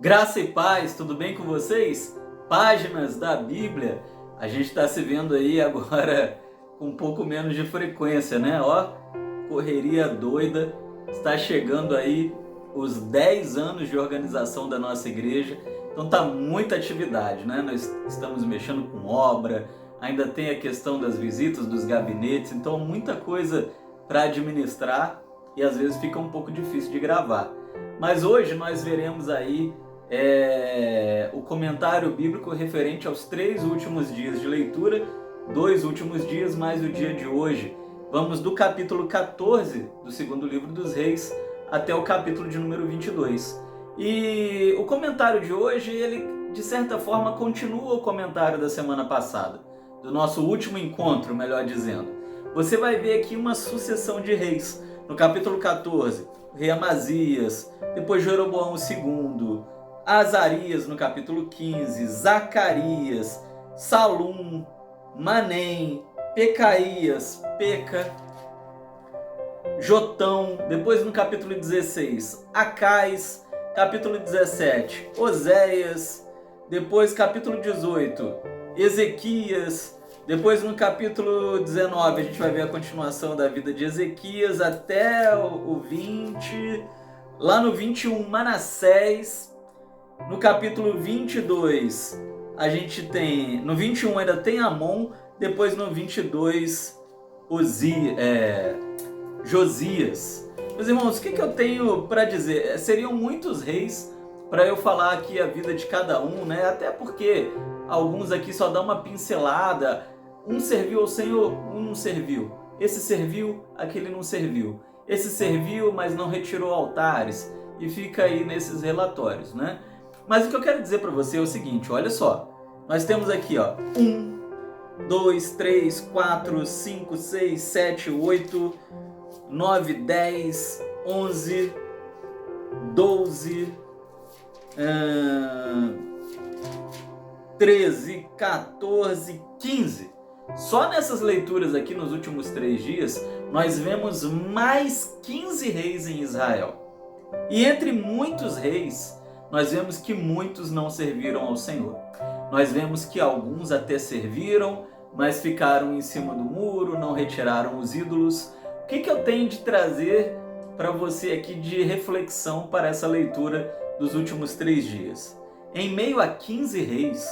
Graça e paz, tudo bem com vocês? Páginas da Bíblia, a gente está se vendo aí agora com um pouco menos de frequência, né? Ó, correria doida, está chegando aí os 10 anos de organização da nossa igreja, então tá muita atividade, né? Nós estamos mexendo com obra, ainda tem a questão das visitas, dos gabinetes, então muita coisa para administrar e às vezes fica um pouco difícil de gravar. Mas hoje nós veremos aí o comentário bíblico referente aos 3 últimos dias de leitura, 2 últimos dias mais o dia de hoje. Vamos do capítulo 14 do segundo livro dos Reis até o capítulo de número 22. E o comentário de hoje, ele de certa forma continua o comentário da semana passada, do nosso último encontro, melhor dizendo. Você vai ver aqui uma sucessão de reis. No capítulo 14, o rei Amazias, depois Jeroboão II, Azarias no capítulo 15, Zacarias, Salum, Manem, Pecaías, Peca, Jotão, depois no capítulo 16, Acais, capítulo 17, Oséias, depois capítulo 18, Ezequias, depois no capítulo 19 a gente vai ver a continuação da vida de Ezequias até o 20, lá no 21 Manassés, no capítulo 22 a gente tem, no 21 ainda tem Amon, depois no 22 Josias. Meus irmãos, o que eu tenho para dizer? Seriam muitos reis para eu falar aqui a vida de cada um, né? Até porque alguns aqui só dão uma pincelada. Um serviu ao Senhor, um não serviu. Esse serviu, aquele não serviu. Esse serviu, mas não retirou altares. E fica aí nesses relatórios, né? Mas o que eu quero dizer para você é o seguinte, olha só. Nós temos aqui, ó, 1, 2, 3, 4, 5, 6, 7, 8, 9, 10, 11, 12, 13, 14, 15. Só nessas leituras aqui nos últimos 3 dias, nós vemos mais 15 reis em Israel. E entre muitos reis, nós vemos que muitos não serviram ao Senhor. Nós vemos que alguns até serviram, mas ficaram em cima do muro, não retiraram os ídolos. O que eu tenho de trazer para você aqui de reflexão para essa leitura dos últimos 3 dias? Em meio a 15 reis,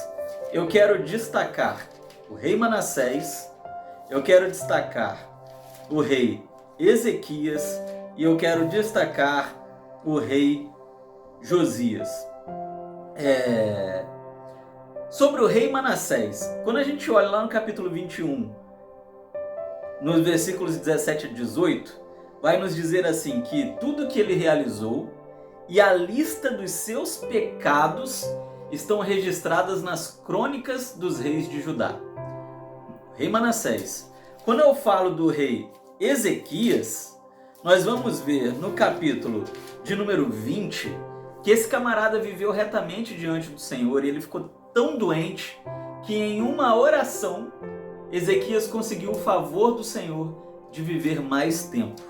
eu quero destacar o rei Manassés, eu quero destacar o rei Ezequias e eu quero destacar o rei Josias. Sobre o rei Manassés, quando a gente olha lá no capítulo 21, nos versículos 17 a 18, vai nos dizer assim, que tudo que ele realizou e a lista dos seus pecados estão registradas nas crônicas dos reis de Judá. Rei Manassés. Quando eu falo do rei Ezequias, nós vamos ver no capítulo de número 20 que esse camarada viveu retamente diante do Senhor e ele ficou tão doente que em uma oração Ezequias conseguiu o favor do Senhor de viver mais tempo.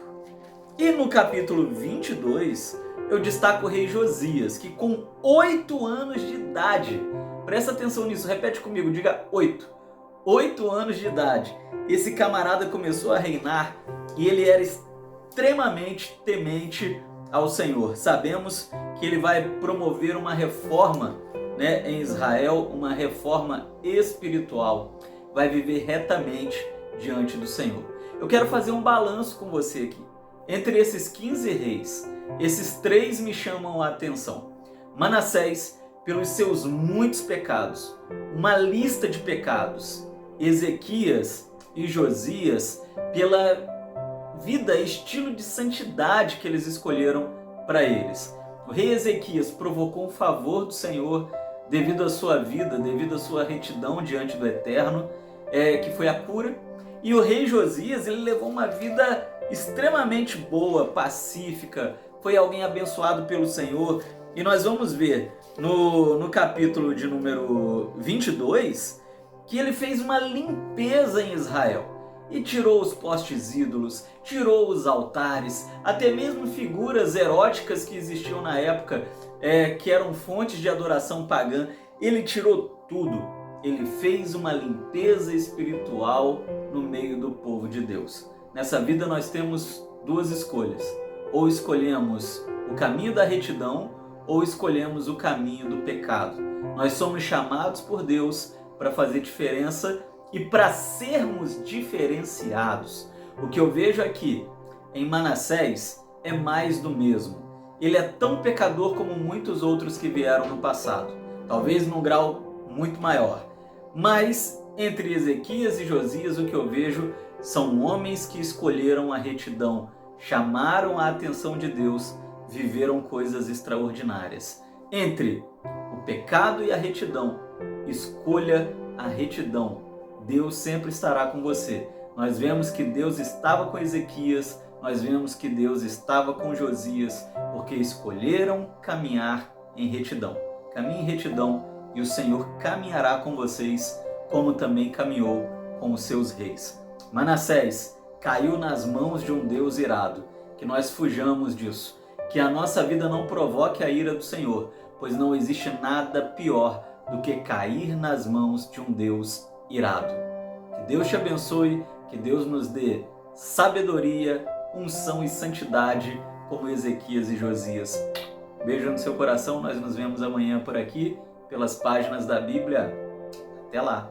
E no capítulo 22 eu destaco o rei Josias, que com 8 anos de idade, presta atenção nisso, repete comigo, diga 8 anos de idade, esse camarada começou a reinar e ele era extremamente temente ao Senhor. Sabemos que ele vai promover uma reforma, né, em Israel, uma reforma espiritual. Vai viver retamente diante do Senhor. Eu quero fazer um balanço com você aqui. Entre esses 15 reis, esses 3 me chamam a atenção. Manassés, pelos seus muitos pecados, uma lista de pecados. Ezequias e Josias, pela vida, estilo de santidade que eles escolheram para eles. O rei Ezequias provocou o favor do Senhor devido à sua vida, devido à sua retidão diante do Eterno, que foi a cura. E o rei Josias, ele levou uma vida extremamente boa, pacífica, foi alguém abençoado pelo Senhor. E nós vamos ver no capítulo de número 22 que ele fez uma limpeza em Israel. E tirou os postes ídolos, tirou os altares, até mesmo figuras eróticas que existiam na época que eram fontes de adoração pagã. Ele tirou tudo. Ele fez uma limpeza espiritual no meio do povo de Deus. Nessa vida nós temos duas escolhas. Ou escolhemos o caminho da retidão, ou escolhemos o caminho do pecado. Nós somos chamados por Deus para fazer diferença e para sermos diferenciados. O que eu vejo aqui em Manassés é mais do mesmo. Ele é tão pecador como muitos outros que vieram no passado, talvez num grau muito maior. Mas entre Ezequias e Josias o que eu vejo são homens que escolheram a retidão, chamaram a atenção de Deus, viveram coisas extraordinárias. Entre o pecado e a retidão, escolha a retidão. Deus sempre estará com você. Nós vemos que Deus estava com Ezequias, nós vemos que Deus estava com Josias, porque escolheram caminhar em retidão. Caminhe em retidão e o Senhor caminhará com vocês, como também caminhou com os seus reis. Manassés caiu nas mãos de um Deus irado. Que nós fujamos disso. Que a nossa vida não provoque a ira do Senhor, pois não existe nada pior do que cair nas mãos de um Deus irado. Que Deus te abençoe, que Deus nos dê sabedoria, unção e santidade como Ezequias e Josias. Beijo no seu coração, nós nos vemos amanhã por aqui, pelas páginas da Bíblia. Até lá!